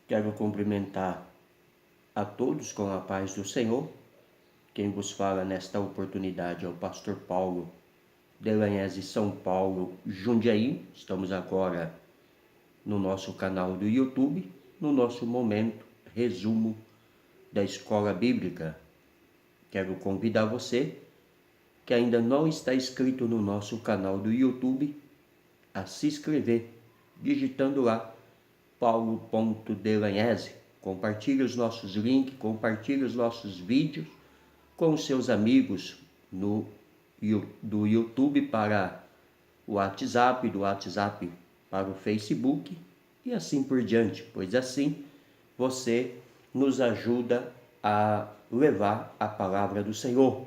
Quero cumprimentar a todos com a paz do Senhor. Quem vos fala nesta oportunidade é o pastor Paulo Delanhese, São Paulo, Jundiaí. Estamos agora no nosso canal do YouTube, no nosso momento resumo da Escola Bíblica. Quero convidar você que ainda não está inscrito no nosso canal do YouTube a se inscrever, digitando lá paulo.delanhese. Compartilhe os nossos links, compartilhe os nossos vídeos com os seus amigos do YouTube para o WhatsApp, do WhatsApp para o Facebook e assim por diante, pois assim você nos ajuda a levar a palavra do Senhor.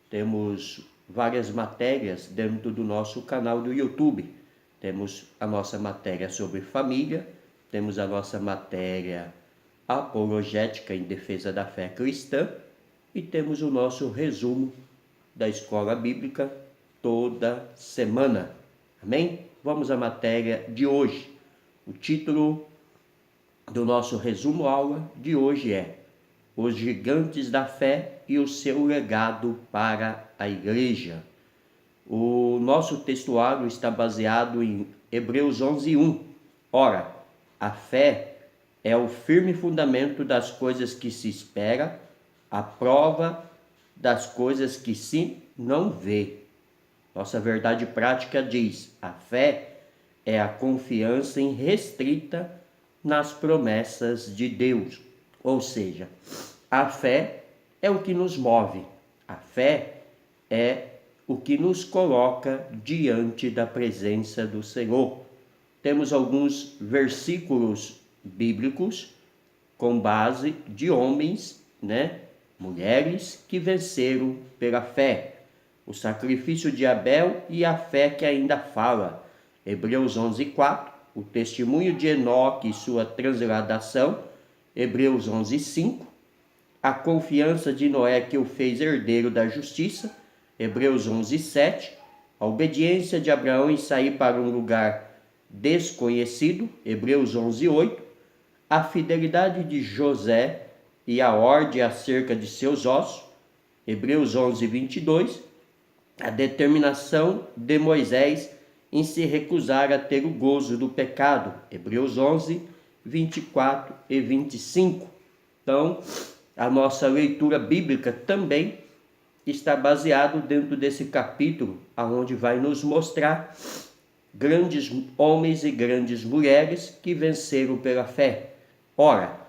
Temos várias matérias dentro do nosso canal do YouTube. Temos a nossa matéria sobre família, temos a nossa matéria apologética em defesa da fé cristã e temos o nosso resumo da Escola Bíblica toda semana. Amém? Vamos à matéria de hoje. O título do nosso resumo aula de hoje é Os Gigantes da Fé e o seu legado para a Igreja. O nosso textuário está baseado em Hebreus 11:1. Ora, a fé é o firme fundamento das coisas que se espera, a prova das coisas que se não vê. Nossa verdade prática diz: a fé é a confiança irrestrita nas promessas de Deus. Ou seja, a fé é o que nos move. A fé é o que nos coloca diante da presença do Senhor. Temos alguns versículos bíblicos com base de homens, mulheres que venceram pela fé. O sacrifício de Abel e a fé que ainda fala. Hebreus 11:4, o testemunho de Enoque e sua transladação. Hebreus 11:5, a confiança de Noé que o fez herdeiro da justiça. Hebreus 11:7, a obediência de Abraão em sair para um lugar desconhecido. Hebreus 11:8, a fidelidade de José e a ordem acerca de seus ossos. Hebreus 11:22, a determinação de Moisés em se recusar a ter o gozo do pecado. Hebreus 11:24 e 25. Então, a nossa leitura bíblica também está baseado dentro desse capítulo, aonde vai nos mostrar grandes homens e grandes mulheres que venceram pela fé. Ora,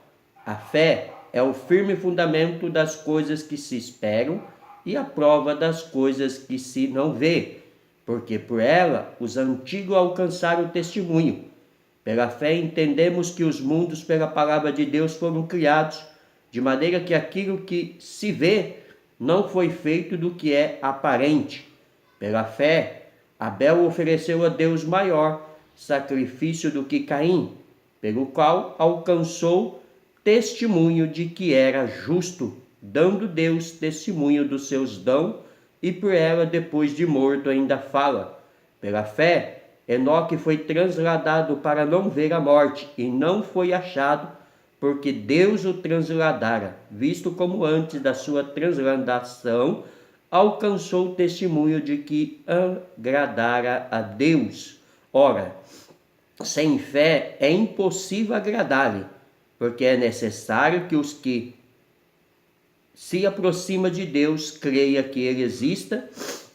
a fé é o firme fundamento das coisas que se esperam e a prova das coisas que se não vê, porque por ela os antigos alcançaram o testemunho. Pela fé entendemos que os mundos pela palavra de Deus foram criados, de maneira que aquilo que se vê não foi feito do que é aparente. Pela fé, Abel ofereceu a Deus maior sacrifício do que Caim, pelo qual alcançou testemunho de que era justo, dando Deus testemunho dos seus dons, e por ela, depois de morto, ainda fala. Pela fé, Enoque foi transladado para não ver a morte, e não foi achado, porque Deus o transladara, visto como antes da sua transladação alcançou o testemunho de que agradara a Deus. Ora, sem fé é impossível agradar-lhe, porque é necessário que os que se aproximam de Deus creia que ele exista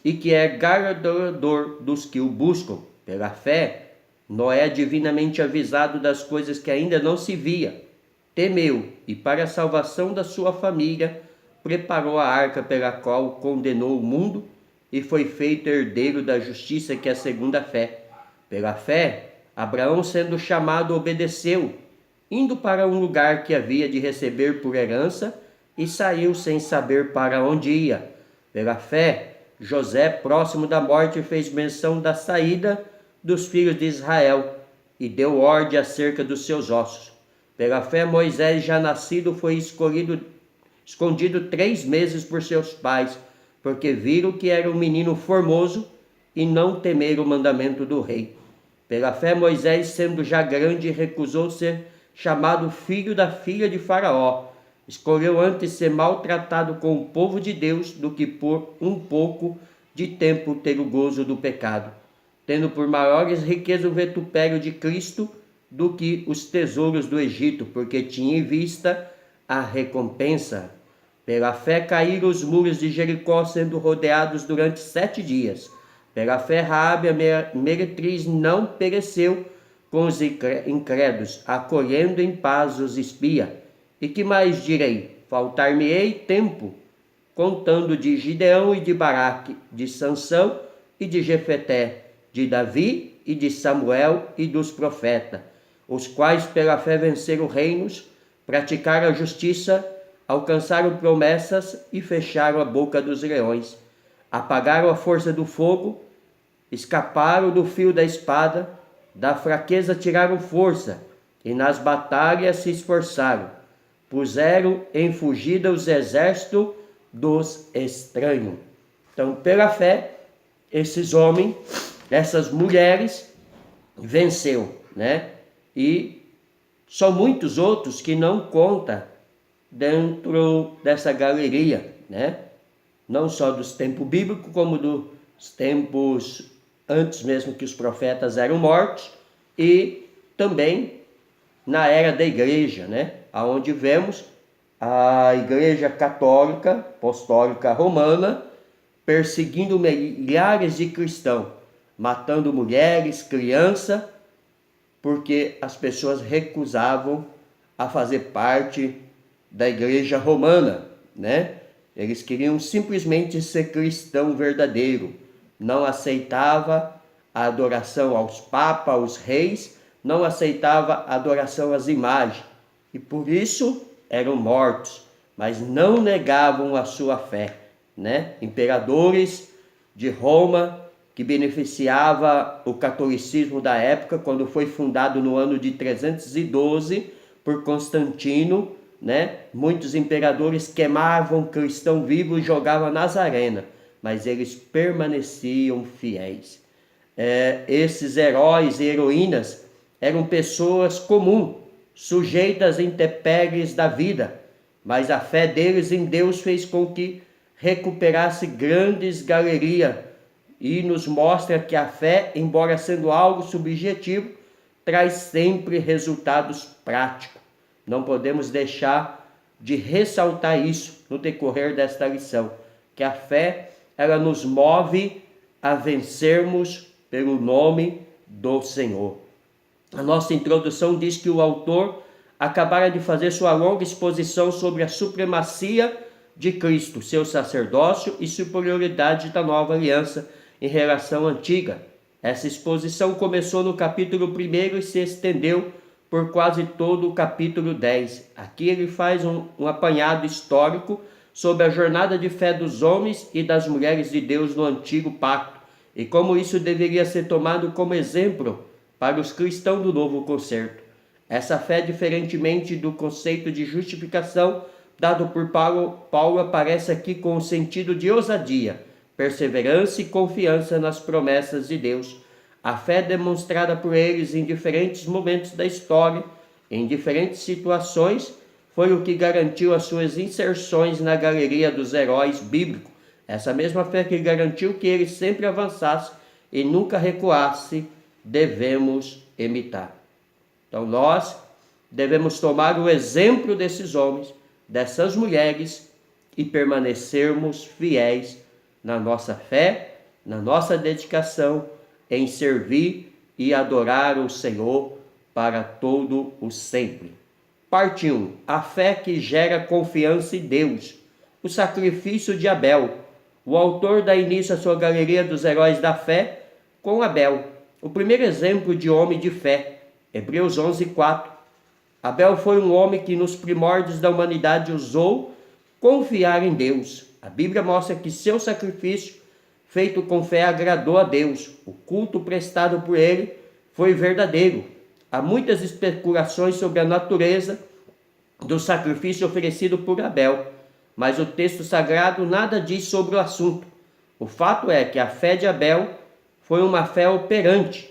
e que é galardoador dos que o buscam. Pela fé, Noé, divinamente avisado das coisas que ainda não se via, temeu e, para a salvação da sua família, preparou a arca pela qual condenou o mundo e foi feito herdeiro da justiça, que é a segunda fé. Pela fé, Abraão, sendo chamado, obedeceu, indo para um lugar que havia de receber por herança, e saiu sem saber para onde ia. Pela fé, José, próximo da morte, fez menção da saída dos filhos de Israel e deu ordem acerca dos seus ossos. Pela fé, Moisés, já nascido, foi escondido 3 meses por seus pais, porque viram que era um menino formoso e não temeram o mandamento do rei. Pela fé, Moisés, sendo já grande, recusou ser chamado filho da filha de Faraó. Escolheu antes ser maltratado com o povo de Deus do que por um pouco de tempo ter o gozo do pecado, tendo por maiores riquezas o vitupério de Cristo do que os tesouros do Egito, porque tinha em vista a recompensa. Pela fé caíram os muros de Jericó, sendo rodeados durante 7 dias. Pela fé Raabe, a meretriz, não pereceu com os incrédulos, acolhendo em paz os espias. E que mais direi? Faltar-me-ei tempo, contando de Gideão e de Baraque, de Sansão e de Jefeté, de Davi e de Samuel e dos profetas, os quais pela fé venceram reinos, praticaram a justiça, alcançaram promessas e fecharam a boca dos leões, apagaram a força do fogo, escaparam do fio da espada, da fraqueza tiraram força, e nas batalhas se esforçaram, puseram em fugida os exércitos dos estranhos. Então, pela fé, esses homens, essas mulheres, venceu, né? E são muitos outros que não contam dentro dessa galeria, né? Não só dos tempos bíblicos, como dos tempos antes mesmo que os profetas eram mortos, e também na era da igreja, né? Onde vemos a igreja católica, apostólica romana, perseguindo milhares de cristãos, matando mulheres, crianças, porque as pessoas recusavam a fazer parte da igreja romana, né? Eles queriam simplesmente ser cristão verdadeiro, não aceitava a adoração aos papas, aos reis, não aceitava a adoração às imagens, e por isso eram mortos, mas não negavam a sua fé, né? Imperadores de Roma, que beneficiava o catolicismo da época, quando foi fundado no ano de 312 por Constantino, né? Muitos imperadores queimavam cristão vivo e jogavam nas arenas, mas eles permaneciam fiéis. Esses heróis e heroínas eram pessoas comuns, sujeitas a intempéries da vida, mas a fé deles em Deus fez com que recuperasse grandes galerias, e nos mostra que a fé, embora sendo algo subjetivo, traz sempre resultados práticos. Não podemos deixar de ressaltar isso no decorrer desta lição, que a fé, ela nos move a vencermos pelo nome do Senhor. A nossa introdução diz que o autor acabara de fazer sua longa exposição sobre a supremacia de Cristo, seu sacerdócio e superioridade da nova aliança em relação à antiga. Essa exposição começou no capítulo 1 e se estendeu por quase todo o capítulo 10. Aqui ele faz um apanhado histórico sobre a jornada de fé dos homens e das mulheres de Deus no antigo pacto, e como isso deveria ser tomado como exemplo para os cristãos do novo concerto. Essa fé, diferentemente do conceito de justificação dado por Paulo, aparece aqui com o sentido de ousadia, perseverança e confiança nas promessas de Deus. A fé demonstrada por eles em diferentes momentos da história, em diferentes situações, foi o que garantiu as suas inserções na galeria dos heróis bíblicos. Essa mesma fé que garantiu que eles sempre avançassem e nunca recuassem, devemos imitar. Então nós devemos tomar o exemplo desses homens, dessas mulheres, e permanecermos fiéis na nossa fé, na nossa dedicação em servir e adorar o Senhor para todo o sempre. Parte 1. A fé que gera confiança em Deus. O sacrifício de Abel. O autor dá início à sua galeria dos heróis da fé com Abel, o primeiro exemplo de homem de fé. Hebreus 11:4. Abel foi um homem que nos primórdios da humanidade ousou confiar em Deus. A Bíblia mostra que seu sacrifício, feito com fé, agradou a Deus. O culto prestado por ele foi verdadeiro. Há muitas especulações sobre a natureza do sacrifício oferecido por Abel, mas o texto sagrado nada diz sobre o assunto. O fato é que a fé de Abel foi uma fé operante,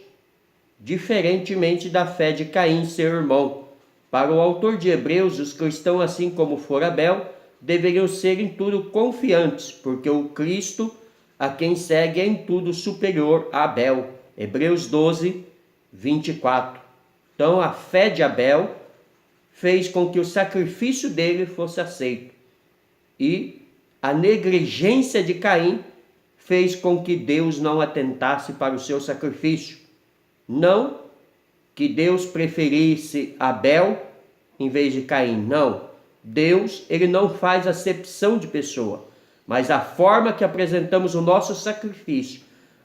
diferentemente da fé de Caim, seu irmão. Para o autor de Hebreus, os cristãos, assim como for Abel, deveriam ser em tudo confiantes, porque o Cristo a quem segue é em tudo superior a Abel. Hebreus 12, 24. Então a fé de Abel fez com que o sacrifício dele fosse aceito. E a negligência de Caim fez com que Deus não atentasse para o seu sacrifício. Não que Deus preferisse Abel em vez de Caim, não. Deus, ele não faz acepção de pessoa, mas a forma que apresentamos o nosso sacrifício,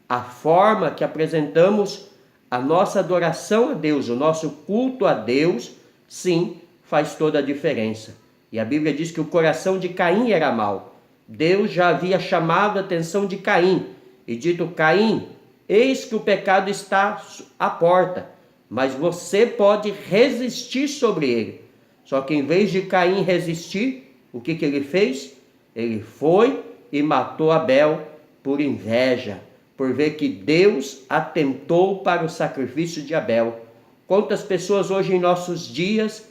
a forma que apresentamos a nossa adoração a Deus, o nosso culto a Deus, sim, faz toda a diferença. E a Bíblia diz que o coração de Caim era mau. Deus já havia chamado a atenção de Caim e dito: Caim, eis que o pecado está à porta, mas você pode resistir sobre ele. Só que em vez de Caim resistir, o que ele fez? Ele foi e matou Abel por inveja, por ver que Deus atentou para o sacrifício de Abel. Quantas pessoas hoje em nossos dias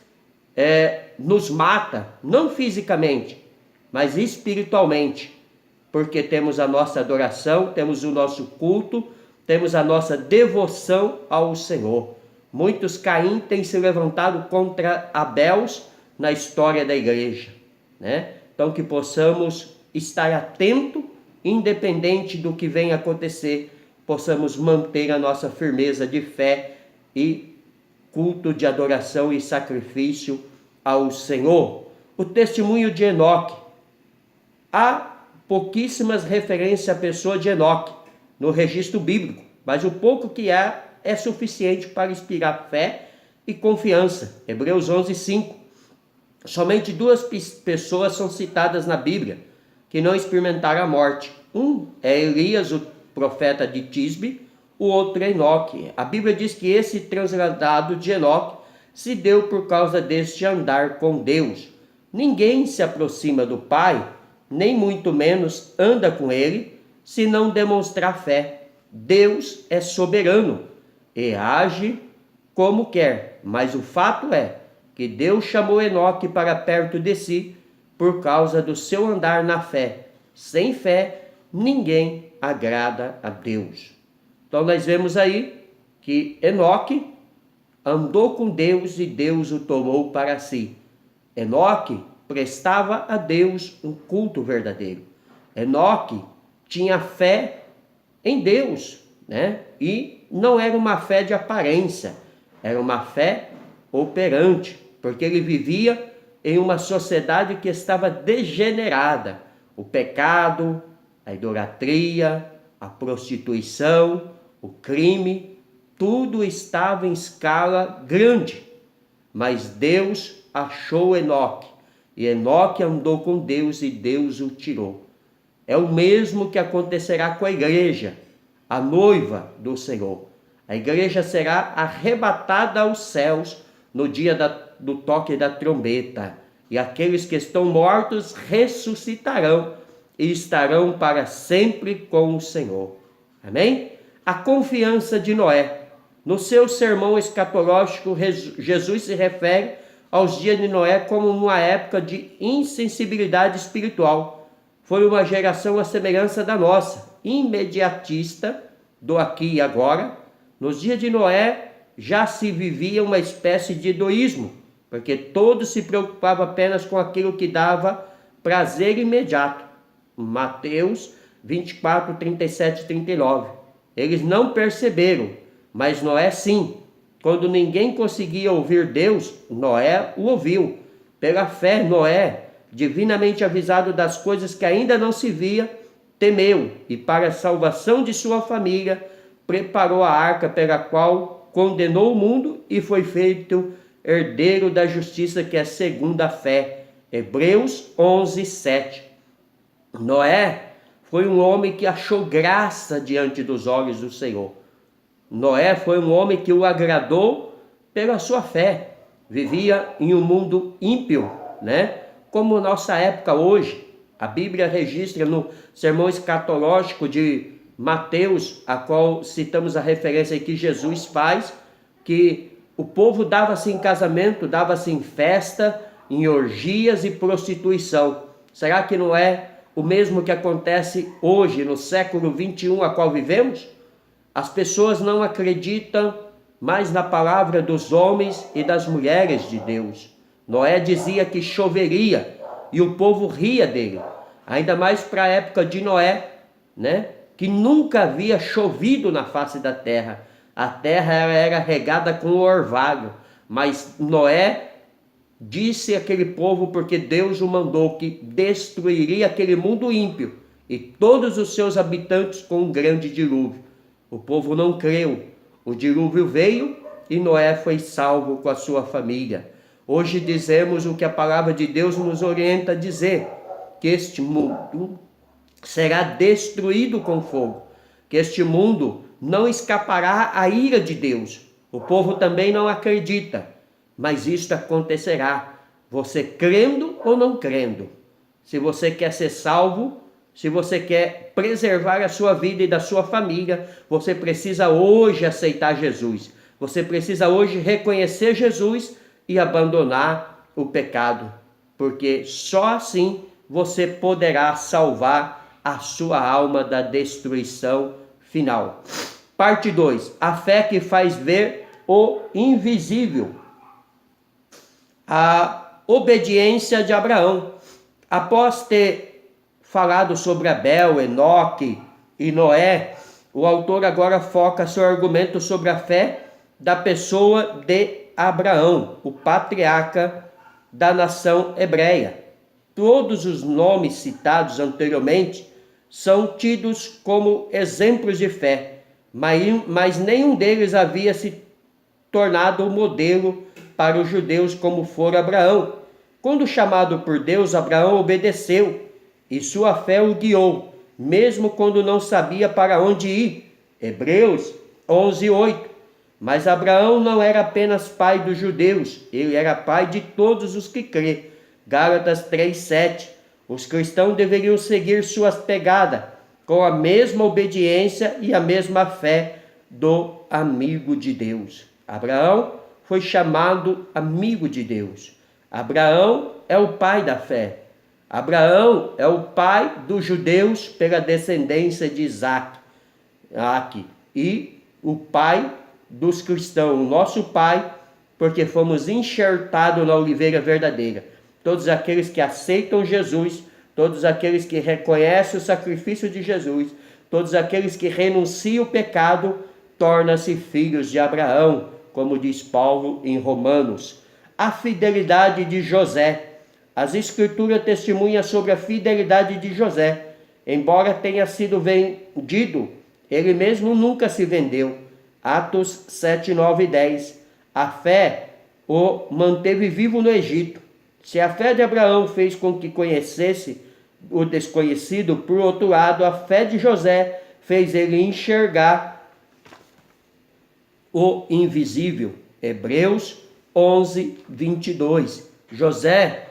nos mata, não fisicamente, mas espiritualmente, porque temos a nossa adoração, temos o nosso culto, temos a nossa devoção ao Senhor. Muitos Caim têm se levantado contra Abéus na história da igreja, né? Então que possamos estar atento, independente do que venha acontecer, possamos manter a nossa firmeza de fé e culto de adoração e sacrifício ao Senhor. O testemunho de Enoque. Há pouquíssimas referências à pessoa de Enoque no registro bíblico, mas o pouco que há é suficiente para inspirar fé e confiança. Hebreus 11, 5. Somente duas pessoas são citadas na Bíblia que não experimentaram a morte. Um é Elias, o profeta de Tisbe, o outro é Enoque. A Bíblia diz que esse transladado de Enoque se deu por causa deste andar com Deus. Ninguém se aproxima do Pai, nem muito menos anda com ele, se não demonstrar fé. Deus é soberano e age como quer, mas o fato é que Deus chamou Enoque para perto de si por causa do seu andar na fé. Sem fé, ninguém agrada a Deus. Então nós vemos aí que Enoque andou com Deus e Deus o tomou para si. Enoque prestava a Deus um culto verdadeiro. Enoque tinha fé em Deus, né? E não era uma fé de aparência, era uma fé operante, porque ele vivia em uma sociedade que estava degenerada. O pecado, a idolatria, a prostituição, o crime, tudo estava em escala grande. Mas Deus achou Enoque, e Enoque andou com Deus e Deus o tirou. É o mesmo que acontecerá com a igreja, a noiva do Senhor. A igreja será arrebatada aos céus no dia do toque da trombeta, e aqueles que estão mortos ressuscitarão e estarão para sempre com o Senhor. Amém? A confiança de Noé. No seu sermão escatológico, Jesus se refere aos dias de Noé como uma época de insensibilidade espiritual. Foi uma geração à semelhança da nossa, imediatista, do aqui e agora. Nos dias de Noé já se vivia uma espécie de egoísmo, porque todos se preocupavam apenas com aquilo que dava prazer imediato. Mateus 24, 37 e 39. Eles não perceberam, mas Noé sim. Quando ninguém conseguia ouvir Deus, Noé o ouviu. Pela fé, Noé, divinamente avisado das coisas que ainda não se via, temeu e para a salvação de sua família preparou a arca pela qual condenou o mundo e foi feito herdeiro da justiça que é segundo a fé. Hebreus 11, 7. Noé foi um homem que achou graça diante dos olhos do Senhor. Noé foi um homem que o agradou pela sua fé. Vivia em um mundo ímpio, né? Como nossa época hoje. A Bíblia registra no sermão escatológico de Mateus, a qual citamos a referência que Jesus faz, que o povo dava-se em casamento, dava-se em festa, em orgias e prostituição. Será que não é o mesmo que acontece hoje, no século 21 a qual vivemos? As pessoas não acreditam mais na palavra dos homens e das mulheres de Deus. Noé dizia que choveria e o povo ria dele. Ainda mais para a época de Noé, né? Que nunca havia chovido na face da terra. A terra era regada com orvalho, mas Noé disse àquele povo, porque Deus o mandou, que destruiria aquele mundo ímpio e todos os seus habitantes com um grande dilúvio. O povo não creu. O dilúvio veio e Noé foi salvo com a sua família. Hoje dizemos o que a palavra de Deus nos orienta a dizer, que este mundo será destruído com fogo, que este mundo não escapará à ira de Deus. O povo também não acredita, mas isto acontecerá, você crendo ou não crendo. Se você quer ser salvo, se você quer preservar a sua vida e da sua família, você precisa hoje aceitar Jesus. Você precisa hoje reconhecer Jesus e abandonar o pecado, porque só assim você poderá salvar a sua alma da destruição final. Parte 2. A fé que faz ver o invisível. A obediência de Abraão. Após ter falado sobre Abel, Enoque e Noé, o autor agora foca seu argumento sobre a fé da pessoa de Abraão, o patriarca da nação hebreia. Todos os nomes citados anteriormente são tidos como exemplos de fé, mas nenhum deles havia se tornado um modelo para os judeus como fora Abraão. Quando chamado por Deus, Abraão obedeceu e sua fé o guiou, mesmo quando não sabia para onde ir. Hebreus 11:8. Mas Abraão não era apenas pai dos judeus, ele era pai de todos os que crê. Gálatas 3:7. Os cristãos deveriam seguir suas pegadas, com a mesma obediência e a mesma fé do amigo de Deus. Abraão foi chamado amigo de Deus. Abraão é o pai da fé. Abraão é o pai dos judeus pela descendência de Isaac. E o pai dos cristãos, o nosso pai, porque fomos enxertados na oliveira verdadeira. Todos aqueles que aceitam Jesus, todos aqueles que reconhecem o sacrifício de Jesus, todos aqueles que renunciam o pecado, tornam-se filhos de Abraão, como diz Paulo em Romanos. A fidelidade de José. As escrituras testemunham sobre a fidelidade de José. Embora tenha sido vendido, ele mesmo nunca se vendeu. Atos 7, 9 e 10. A fé o manteve vivo no Egito. Se a fé de Abraão fez com que conhecesse o desconhecido, por outro lado, a fé de José fez ele enxergar o invisível. Hebreus 11, 22. José,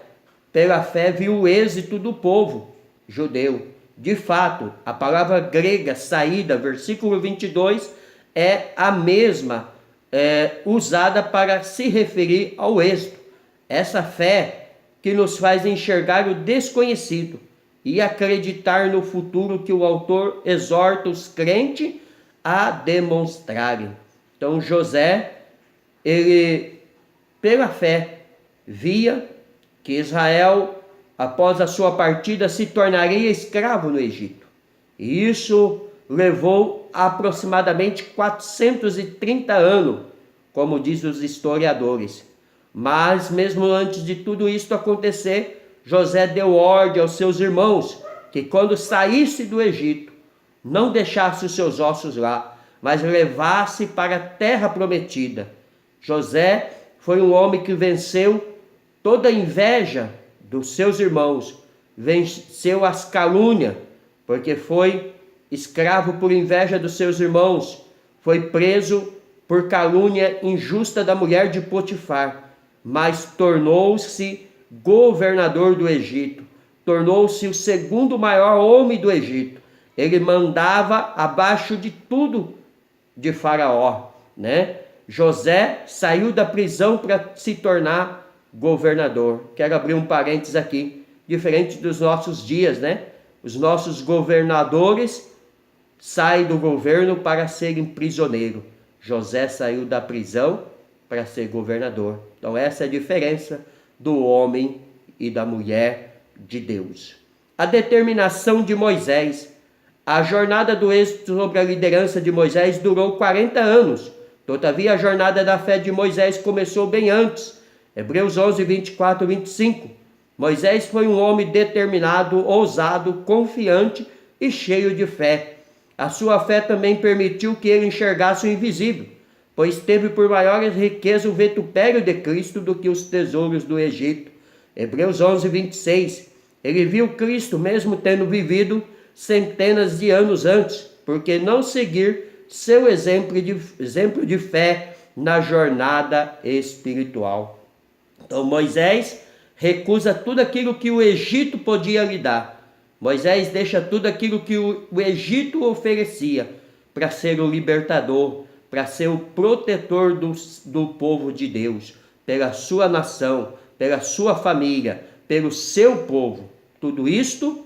pela fé, viu o êxito do povo judeu. De fato, a palavra grega saída, versículo 22, é a mesma usada para se referir ao êxito. Essa fé que nos faz enxergar o desconhecido e acreditar no futuro que o autor exorta os crentes a demonstrarem. Então José, ele pela fé via que Israel, após a sua partida, se tornaria escravo no Egito. E isso levou aproximadamente 430 anos, como diz os historiadores. Mas mesmo antes de tudo isso acontecer, José deu ordem aos seus irmãos que quando saísse do Egito, não deixasse os seus ossos lá, mas levasse para a terra prometida. José foi um homem que venceu toda a inveja dos seus irmãos, venceu as calúnias, porque foi escravo por inveja dos seus irmãos, foi preso por calúnia injusta da mulher de Potifar, mas tornou-se governador do Egito, tornou-se o segundo maior homem do Egito. Ele mandava abaixo de tudo de Faraó, né? José saiu da prisão para se tornar governador. Quero abrir um parênteses aqui, diferente dos nossos dias, né? Os nossos governadores saem do governo para serem prisioneiros. José saiu da prisão para ser governador. Então essa é a diferença do homem e da mulher de Deus. A determinação de Moisés. A jornada do êxito sobre a liderança de Moisés durou 40 anos. Todavia, a jornada da fé de Moisés começou bem antes. Hebreus 11, 24 e 25. Moisés foi um homem determinado, ousado, confiante e cheio de fé. A sua fé também permitiu que ele enxergasse o invisível, pois teve por maior riqueza o vitupério de Cristo do que os tesouros do Egito. Hebreus 11, 26. Ele viu Cristo mesmo tendo vivido centenas de anos antes, porque não seguir seu exemplo de fé na jornada espiritual. Então Moisés recusa tudo aquilo que o Egito podia lhe dar. Moisés deixa tudo aquilo que o Egito oferecia para ser o libertador, para ser o protetor do povo de Deus, pela sua nação, pela sua família, pelo seu povo. Tudo isto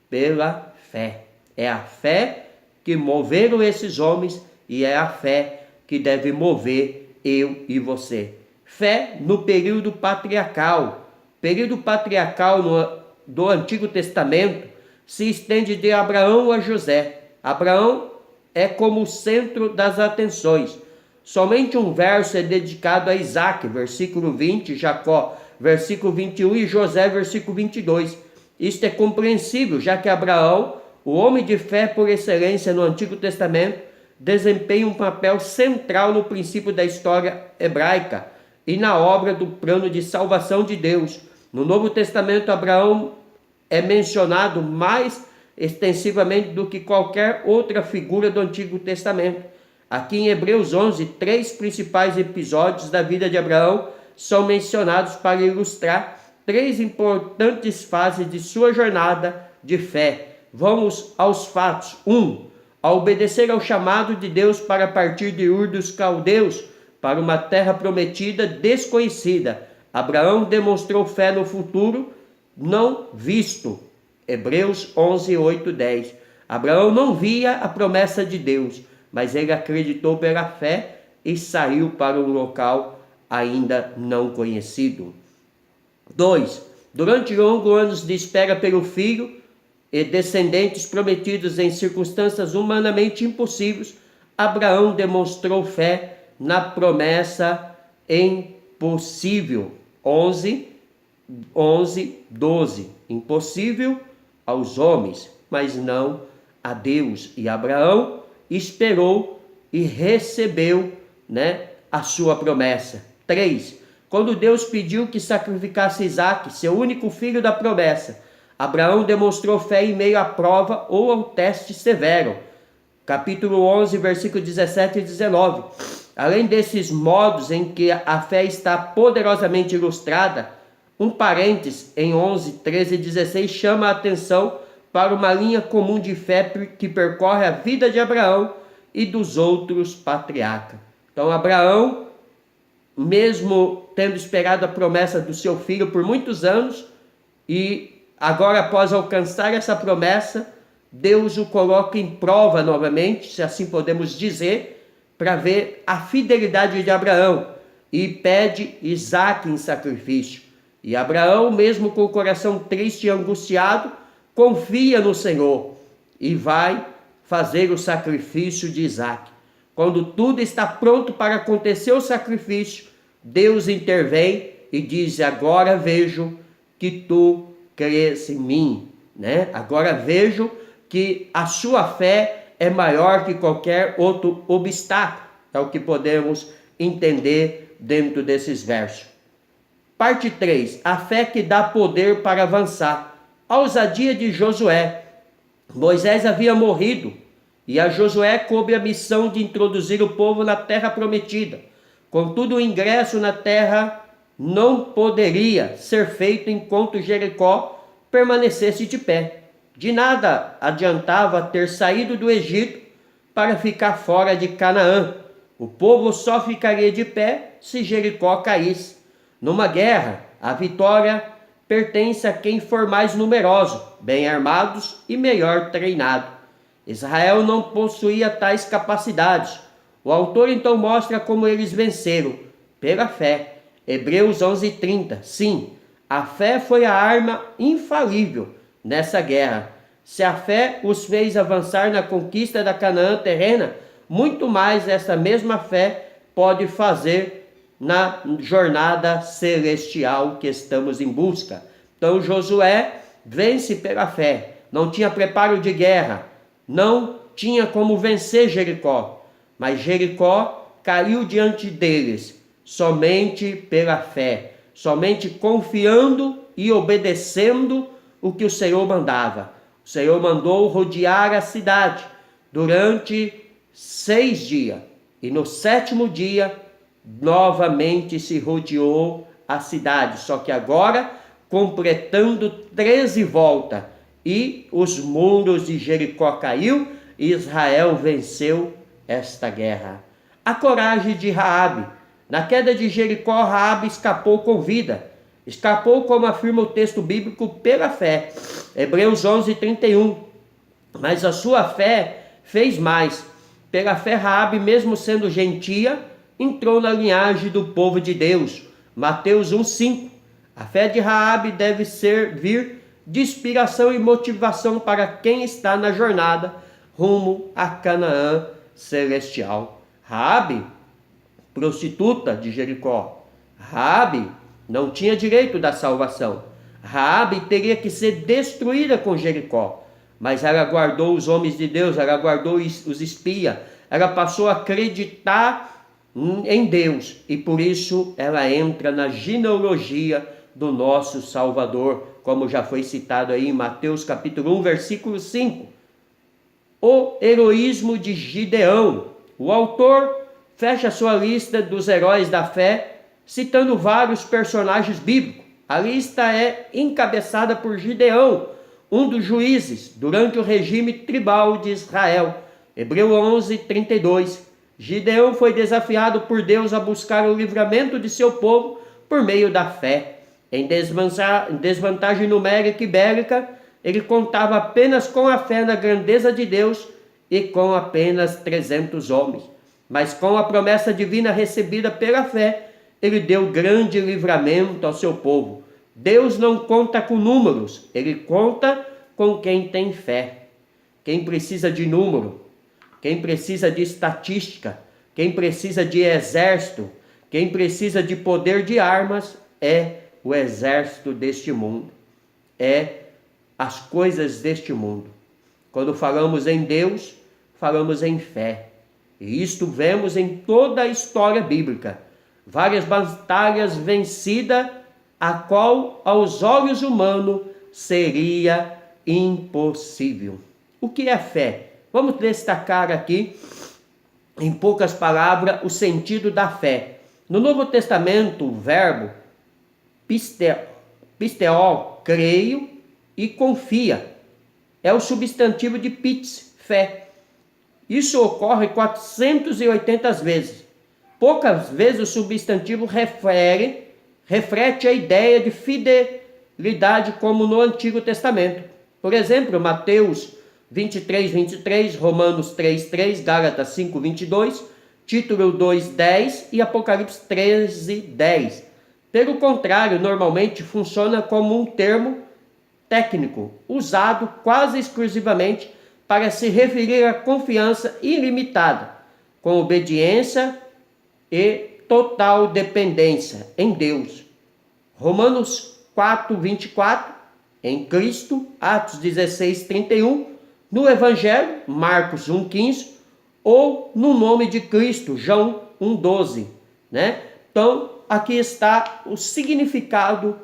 pela fé. É a fé que moveram esses homens e é a fé que deve mover eu e você. Fé no período patriarcal. Período patriarcal do Antigo Testamento se estende de Abraão a José. Abraão é como o centro das atenções. Somente um verso é dedicado a Isaac, versículo 20, Jacó, versículo 21 e José, versículo 22. Isto é compreensível, já que Abraão, o homem de fé por excelência no Antigo Testamento, desempenha um papel central no princípio da história hebraica e na obra do plano de salvação de Deus. No Novo Testamento, Abraão é mencionado mais extensivamente do que qualquer outra figura do Antigo Testamento. Aqui em Hebreus 11, 3 principais episódios da vida de Abraão são mencionados para ilustrar 3 importantes fases de sua jornada de fé. Vamos aos fatos. 1. Ao obedecer ao chamado de Deus para partir de Ur dos Caldeus para uma terra prometida desconhecida, Abraão demonstrou fé no futuro não visto. Hebreus 11, 8, 10. Abraão não via a promessa de Deus, mas ele acreditou pela fé e saiu para um local ainda não conhecido. 2. Durante longos anos de espera pelo filho e descendentes prometidos em circunstâncias humanamente impossíveis, Abraão demonstrou fé na promessa impossível. 11, 12. Impossível aos homens, mas não a Deus. E Abraão esperou e recebeu, a sua promessa. 3. Quando Deus pediu que sacrificasse Isaque, seu único filho da promessa, Abraão demonstrou fé em meio à prova ou ao teste severo. Capítulo 11, versículo 17 e 19. Além desses modos em que a fé está poderosamente ilustrada, um parênteses em 11, 13 e 16 chama a atenção para uma linha comum de fé que percorre a vida de Abraão e dos outros patriarcas. Então Abraão, mesmo tendo esperado a promessa do seu filho por muitos anos, e agora após alcançar essa promessa, Deus o coloca em prova novamente, se assim podemos dizer, para ver a fidelidade de Abraão, e pede Isaque em sacrifício. E Abraão, mesmo com o coração triste e angustiado, confia no Senhor e vai fazer o sacrifício de Isaque. Quando tudo está pronto para acontecer o sacrifício, Deus intervém e diz: agora vejo que tu crês em mim, Agora vejo que a sua fé é maior que qualquer outro obstáculo. É o que podemos entender dentro desses versos. Parte 3. A fé que dá poder para avançar. A ousadia de Josué. Moisés havia morrido e a Josué coube a missão de introduzir o povo na terra prometida. Contudo, o ingresso na terra não poderia ser feito enquanto Jericó permanecesse de pé. De nada adiantava ter saído do Egito para ficar fora de Canaã. O povo só ficaria de pé se Jericó caísse. Numa guerra, a vitória pertence a quem for mais numeroso, bem armados e melhor treinado. Israel não possuía tais capacidades. O autor então mostra como eles venceram, pela fé. Hebreus 11:30. Sim, a fé foi a arma infalível nessa guerra. Se a fé os fez avançar na conquista da Canaã terrena, muito mais essa mesma fé pode fazer na jornada celestial que estamos em busca. Então Josué vence pela fé. Não tinha preparo de guerra, não tinha como vencer Jericó, mas Jericó caiu diante deles somente pela fé, somente confiando e obedecendo o que o Senhor mandava. O Senhor mandou rodear a cidade durante 6 dias, e no 7º dia novamente se rodeou a cidade, só que agora completando 13 voltas, e os muros de Jericó caiu, e Israel venceu esta guerra. A coragem de Raabe. Na queda de Jericó, Raabe escapou com vida. Escapou, como afirma o texto bíblico, pela fé. Hebreus 11:31. Mas a sua fé fez mais. Pela fé, Raabe, mesmo sendo gentia, entrou na linhagem do povo de Deus. Mateus 1:5. A fé de Raabe deve servir de inspiração e motivação para quem está na jornada rumo a Canaã celestial. Raabe, prostituta de Jericó. Raabe não tinha direito da salvação. Raabe teria que ser destruída com Jericó. Mas ela guardou os homens de Deus, ela guardou os espias. Ela passou a acreditar em Deus. E por isso ela entra na genealogia do nosso Salvador, como já foi citado aí em Mateus capítulo 1, versículo 5. O heroísmo de Gideão. O autor fecha sua lista dos heróis da fé, citando vários personagens bíblicos. A lista é encabeçada por Gideão, um dos juízes durante o regime tribal de Israel. Hebreus 11:32. Gideão foi desafiado por Deus a buscar o livramento de seu povo por meio da fé. Em desvantagem numérica e bélica, ele contava apenas com a fé na grandeza de Deus e com apenas 300 homens. Mas com a promessa divina recebida pela fé, ele deu grande livramento ao seu povo. Deus não conta com números, ele conta com quem tem fé. Quem precisa de número, quem precisa de estatística, quem precisa de exército, quem precisa de poder de armas é o exército deste mundo, é as coisas deste mundo. Quando falamos em Deus, falamos em fé. E isto vemos em toda a história bíblica. Várias batalhas vencidas, a qual aos olhos humanos seria impossível. O que é fé? Vamos destacar aqui, em poucas palavras, o sentido da fé. No Novo Testamento, o verbo pisteol, creio e confia, é o substantivo de pis, fé. Isso ocorre 480 vezes. Poucas vezes o substantivo reflete a ideia de fidelidade, como no Antigo Testamento. Por exemplo, Mateus 23:23, Romanos 3:3, Gálatas 5:22, Tito 2:10 e Apocalipse 13:10. Pelo contrário, normalmente funciona como um termo técnico, usado quase exclusivamente para se referir à confiança ilimitada, com obediência e total dependência em Deus. Romanos 4:24, em Cristo, Atos 16:31, no Evangelho, Marcos 1:15, ou no nome de Cristo, João 1:12, né? Então, aqui está o significado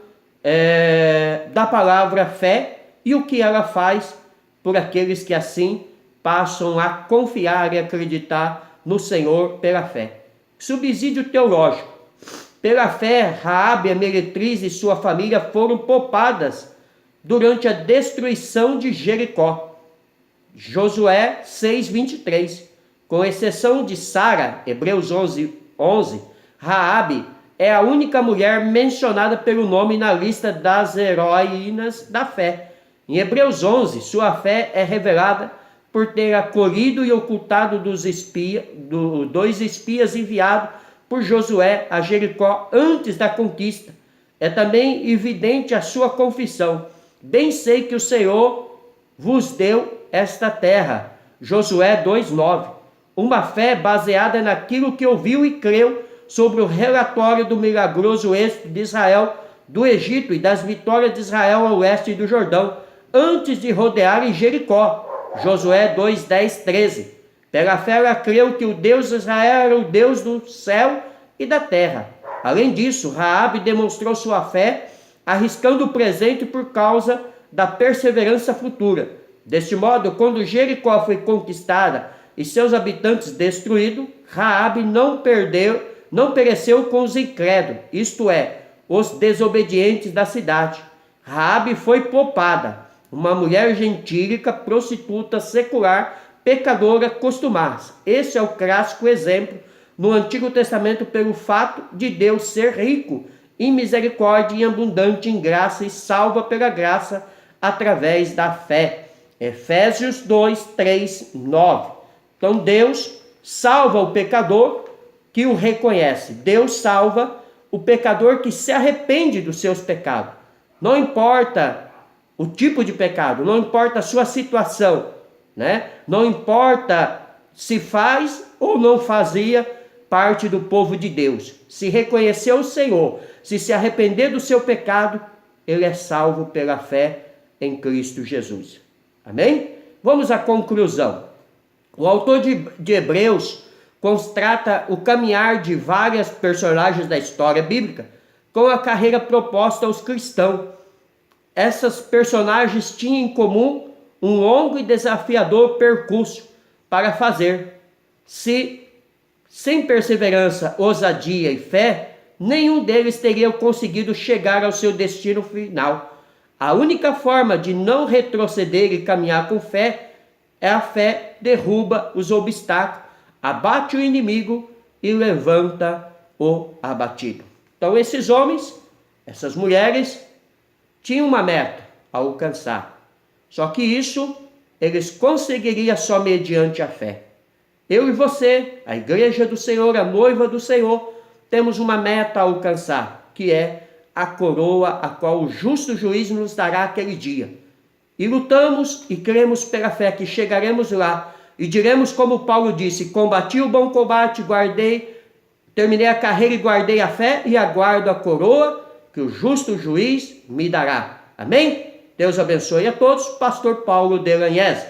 da palavra fé e o que ela faz por aqueles que assim passam a confiar e acreditar no Senhor pela fé. Subsídio teológico. Pela fé, Raabe, a meretriz e sua família foram poupadas durante a destruição de Jericó. Josué 6:23. Com exceção de Sara, Hebreus 11, Raabe é a única mulher mencionada pelo nome na lista das heroínas da fé. Em Hebreus 11, sua fé é revelada por ter acolhido e ocultado dois espias enviados por Josué a Jericó antes da conquista. É também evidente a sua confissão: bem sei que o Senhor vos deu esta terra. Josué 2:9. Uma fé baseada naquilo que ouviu e creu sobre o relatório do milagroso êxito de Israel do Egito e das vitórias de Israel ao oeste do Jordão, antes de rodearem Jericó. Josué 2:10-13. Pela fé ela creu que o Deus de Israel era o Deus do céu e da terra. Além disso, Raabe demonstrou sua fé, arriscando o presente por causa da perseverança futura. Deste modo, quando Jericó foi conquistada e seus habitantes destruídos, Raabe não pereceu com os incrédulos, isto é, os desobedientes da cidade. Raabe foi poupada, uma mulher gentílica, prostituta, secular, pecadora, costumaz. Esse é o clássico exemplo no Antigo Testamento pelo fato de Deus ser rico em misericórdia e abundante em graça e salva pela graça através da fé. Efésios 2:3-9. Então Deus salva o pecador que o reconhece. Deus salva o pecador que se arrepende dos seus pecados. Não importa o tipo de pecado, não importa a sua situação, né? Não importa se faz ou não fazia parte do povo de Deus. Se reconhecer o Senhor, se arrepender do seu pecado, ele é salvo pela fé em Cristo Jesus. Amém? Vamos à conclusão. O autor de Hebreus constata o caminhar de várias personagens da história bíblica com a carreira proposta aos cristãos. Essas personagens tinham em comum um longo e desafiador percurso para fazer. Sem perseverança, ousadia e fé, nenhum deles teria conseguido chegar ao seu destino final. A única forma de não retroceder e caminhar com fé é a fé derruba os obstáculos, abate o inimigo e levanta o abatido. Então esses homens, essas mulheres, tinham uma meta a alcançar. Só que isso eles conseguiriam só mediante a fé. Eu e você, a igreja do Senhor, a noiva do Senhor, temos uma meta a alcançar, que é a coroa a qual o justo juiz nos dará aquele dia. E lutamos e cremos pela fé que chegaremos lá e diremos como Paulo disse: combati o bom combate, terminei a carreira e guardei a fé e aguardo a coroa que o justo juiz me dará. Amém? Deus abençoe a todos. Pastor Paulo Delagnese.